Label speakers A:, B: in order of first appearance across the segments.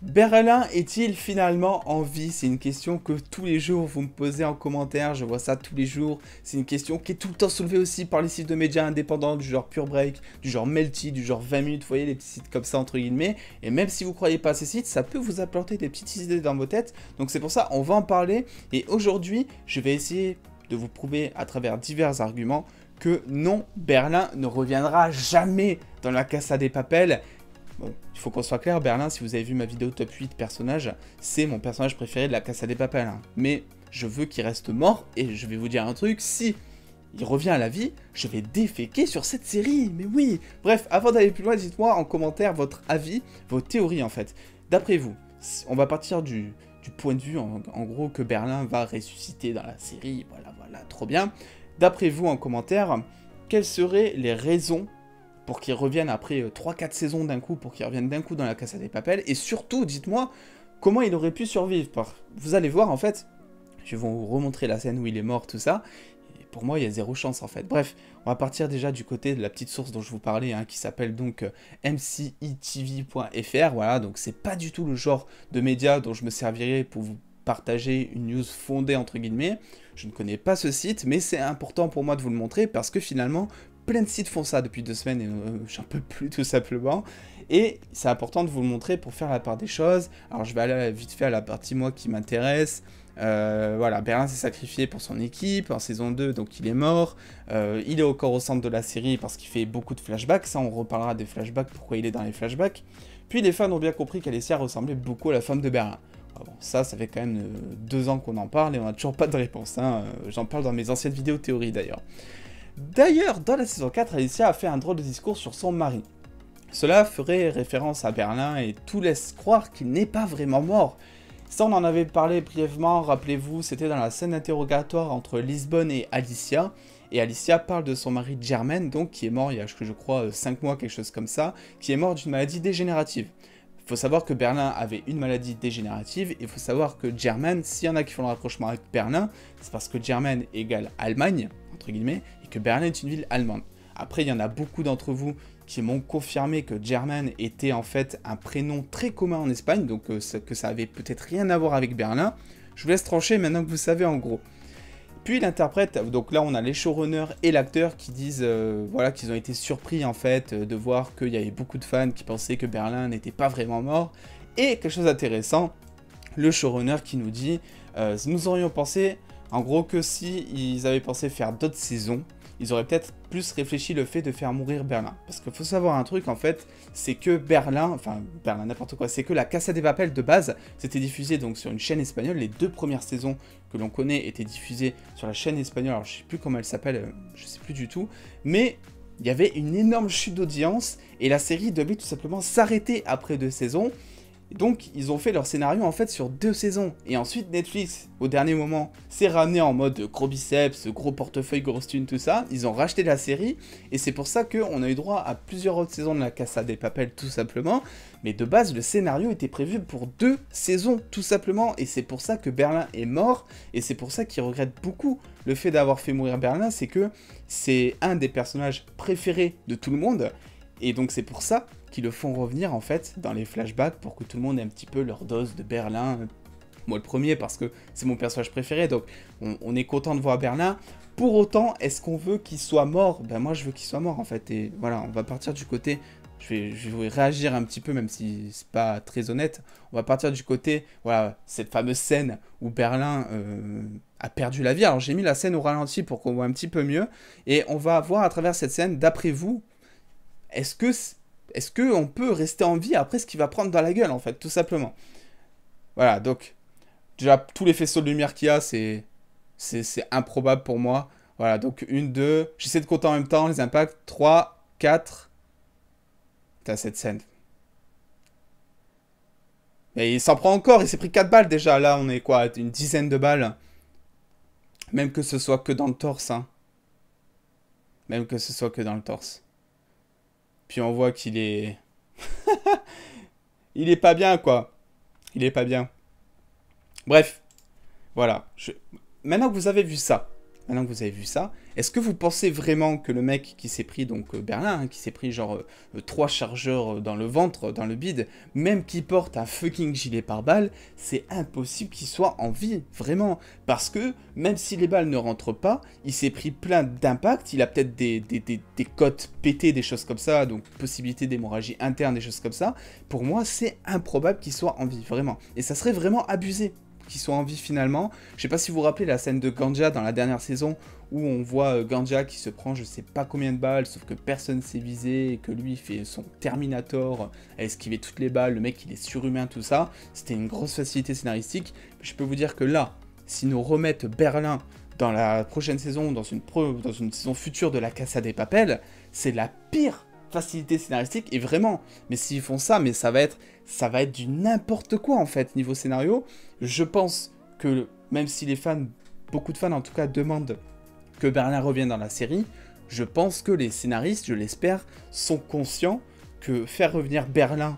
A: Berlin est-il finalement en vie? C'est une question que tous les jours vous me posez en commentaire, je vois ça tous les jours. C'est une question qui est tout le temps soulevée aussi par les sites de médias indépendants du genre Pure Break, du genre Melty, du genre 20 minutes, vous voyez les petits sites comme ça entre guillemets. Et même si vous croyez pas à ces sites, ça peut vous implanter des petites idées dans vos têtes. Donc c'est pour ça on va en parler. Et aujourd'hui, je vais essayer de vous prouver à travers divers arguments que non, Berlin ne reviendra jamais dans la Casa de Papel. Bon, il faut qu'on soit clair, Berlin, si vous avez vu ma vidéo top 8 personnages, c'est mon personnage préféré de la Casa de Papel. Hein. Mais je veux qu'il reste mort, et je vais vous dire un truc, si il revient à la vie, je vais déféquer sur cette série, mais oui. Bref, avant d'aller plus loin, dites-moi en commentaire votre avis, vos théories en fait. D'après vous, on va partir du point de vue, en gros, que Berlin va ressusciter dans la série, voilà, trop bien. D'après vous, en commentaire, quelles seraient les raisons pour qu'ils reviennent après 3-4 saisons d'un coup, pour qu'ils reviennent d'un coup dans la Casa de Papel, et surtout, dites-moi, comment il aurait pu survivre. Vous allez voir, en fait, je vais vous remontrer la scène où il est mort, tout ça, et pour moi, il y a zéro chance, en fait. Bref, on va partir déjà du côté de la petite source dont je vous parlais, hein, qui s'appelle donc mcetv.fr, voilà, donc c'est pas du tout le genre de média dont je me servirais pour vous partager une news fondée, entre guillemets. Je ne connais pas ce site, mais c'est important pour moi de vous le montrer, parce que finalement, plein de sites font ça depuis 2 semaines et j'en peux plus tout simplement. Et c'est important de vous le montrer pour faire la part des choses. Alors je vais aller vite fait à la partie moi qui m'intéresse. Voilà, Berlin s'est sacrifié pour son équipe en saison 2, donc il est mort. Il est encore au centre de la série parce qu'il fait beaucoup de flashbacks. Ça, on reparlera des flashbacks, pourquoi il est dans les flashbacks. Puis les fans ont bien compris qu'Alessia ressemblait beaucoup à la femme de Berlin. Bon, ça fait quand même 2 ans qu'on en parle et on n'a toujours pas de réponse. Hein. J'en parle dans mes anciennes vidéos théories d'ailleurs. D'ailleurs, dans la saison 4, Alicia a fait un drôle de discours sur son mari. Cela ferait référence à Berlin et tout laisse croire qu'il n'est pas vraiment mort. Ça, on en avait parlé brièvement, rappelez-vous, c'était dans la scène interrogatoire entre Lisbonne et Alicia. Et Alicia parle de son mari Jermaine, donc qui est mort il y a, je crois, 5 mois, quelque chose comme ça, qui est mort d'une maladie dégénérative. Il faut savoir que Berlin avait une maladie dégénérative, et il faut savoir que Jermaine, s'il y en a qui font le rapprochement avec Berlin, c'est parce que Jermaine égale Allemagne, entre guillemets, et que Berlin est une ville allemande. Après, il y en a beaucoup d'entre vous qui m'ont confirmé que Jermaine était en fait un prénom très commun en Espagne, donc que ça avait peut-être rien à voir avec Berlin. Je vous laisse trancher maintenant que vous savez en gros. Puis l'interprète, donc là on a les showrunners et l'acteur qui disent voilà, qu'ils ont été surpris en fait de voir qu'il y avait beaucoup de fans qui pensaient que Berlin n'était pas vraiment mort. Et quelque chose d'intéressant, le showrunner qui nous dit nous aurions pensé en gros que si ils avaient pensé faire d'autres saisons, ils auraient peut-être plus réfléchi le fait de faire mourir Berlin. Parce qu'il faut savoir un truc en fait, c'est que Berlin n'importe quoi, c'est que la Casa de Papel de base, c'était diffusé donc sur une chaîne espagnole. Les 2 premières saisons que l'on connaît étaient diffusées sur la chaîne espagnole, alors je sais plus comment elle s'appelle, je sais plus du tout, mais il y avait une énorme chute d'audience, et la série devait tout simplement s'arrêter après 2 saisons. Donc ils ont fait leur scénario en fait sur 2 saisons. Et ensuite Netflix, au dernier moment, s'est ramené en mode gros biceps, gros portefeuille, grosse thune, tout ça. Ils ont racheté la série. Et c'est pour ça qu'on a eu droit à plusieurs autres saisons de la Casa de Papel tout simplement. Mais de base, le scénario était prévu pour 2 saisons tout simplement. Et c'est pour ça que Berlin est mort. Et c'est pour ça qu'ils regrettent beaucoup le fait d'avoir fait mourir Berlin. C'est que c'est un des personnages préférés de tout le monde. Et donc c'est pour ça qu'ils le font revenir en fait dans les flashbacks pour que tout le monde ait un petit peu leur dose de Berlin. Moi le premier parce que c'est mon personnage préféré, donc on est content de voir Berlin. Pour autant, est-ce qu'on veut qu'il soit mort? Ben moi je veux qu'il soit mort en fait, et voilà, on va partir du côté, je vais réagir un petit peu même si c'est pas très honnête, on va partir du côté, voilà, cette fameuse scène où Berlin a perdu la vie. Alors j'ai mis la scène au ralenti pour qu'on voit un petit peu mieux, et on va voir à travers cette scène, d'après vous, est-ce qu'on peut rester en vie après ce qu'il va prendre dans la gueule, en fait, tout simplement. Voilà, donc, déjà, tous les faisceaux de lumière qu'il y a, c'est improbable pour moi. Voilà, donc, 1, 2, j'essaie de compter en même temps, les impacts, 3, 4. Putain, cette scène. Et il s'en prend encore, il s'est pris 4 balles déjà, là, on est quoi, une dizaine de balles. Même que ce soit que dans le torse, hein. Même que ce soit que dans le torse. Puis on voit qu'il est... il est pas bien, quoi. Il est pas bien. Bref. Voilà. Maintenant que vous avez vu ça, maintenant que vous avez vu ça, est-ce que vous pensez vraiment que le mec qui s'est pris, donc Berlin, hein, qui s'est pris genre 3 chargeurs dans le ventre, dans le bide, même qui porte un fucking gilet pare-balles, c'est impossible qu'il soit en vie, vraiment. Parce que, même si les balles ne rentrent pas, il s'est pris plein d'impacts, il a peut-être des côtes pétées, des choses comme ça, donc possibilité d'hémorragie interne, des choses comme ça. Pour moi, c'est improbable qu'il soit en vie, vraiment. Et ça serait vraiment abusé qu'il soit en vie finalement. Je sais pas si vous vous rappelez la scène de Ganja dans la dernière saison où on voit Ganja qui se prend je sais pas combien de balles, sauf que personne s'est visé et que lui fait son Terminator à esquiver toutes les balles, le mec il est surhumain, tout ça. C'était une grosse facilité scénaristique. Je peux vous dire que là, si nous remettent Berlin dans la prochaine saison, dans une saison future de la Casa de Papel, c'est la pire facilité scénaristique, et vraiment, mais s'ils font ça, mais ça va être du n'importe quoi en fait niveau scénario. Je pense que même si les fans, beaucoup de fans en tout cas, demandent que Berlin revienne dans la série, je pense que les scénaristes, je l'espère, sont conscients que faire revenir Berlin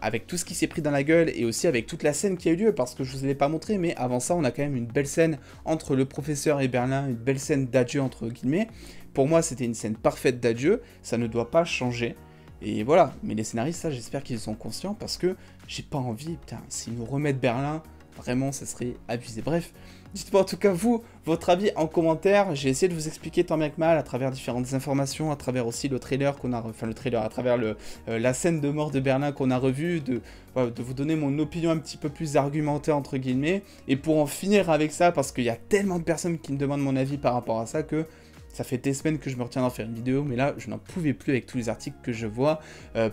A: avec tout ce qui s'est pris dans la gueule et aussi avec toute la scène qui a eu lieu, parce que je vous l'ai pas montré, mais avant ça on a quand même une belle scène entre le professeur et Berlin, une belle scène d'adieu entre guillemets. Pour moi c'était une scène parfaite d'adieu, ça ne doit pas changer. Et voilà, mais les scénaristes, ça j'espère qu'ils sont conscients, parce que j'ai pas envie, putain, s'ils nous remettent Berlin, vraiment ça serait abusé. Bref, dites-moi en tout cas vous, votre avis en commentaire. J'ai essayé de vous expliquer tant bien que mal à travers différentes informations, à travers aussi le trailer qu'on a, enfin le trailer, à travers la scène de mort de Berlin qu'on a revue, de vous donner mon opinion un petit peu plus argumentée entre guillemets. Et pour en finir avec ça, parce qu'il y a tellement de personnes qui me demandent mon avis par rapport à ça que ça fait des semaines que je me retiens d'en faire une vidéo, mais là je n'en pouvais plus avec tous les articles que je vois.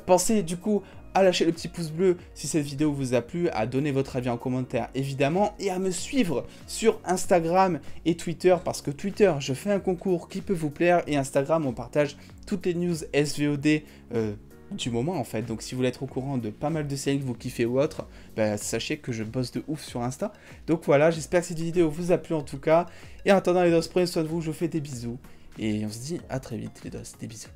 A: Pensez du coup à lâcher le petit pouce bleu si cette vidéo vous a plu, à donner votre avis en commentaire évidemment, et à me suivre sur Instagram et Twitter, parce que Twitter, je fais un concours qui peut vous plaire, et Instagram, on partage toutes les news SVOD du moment en fait. Donc si vous voulez être au courant de pas mal de séries que vous kiffez ou autre, bah, sachez que je bosse de ouf sur Insta. Donc voilà, j'espère que cette vidéo vous a plu en tout cas, et en attendant les dos, prenez soin de vous, je vous fais des bisous, et on se dit à très vite les dos, des bisous.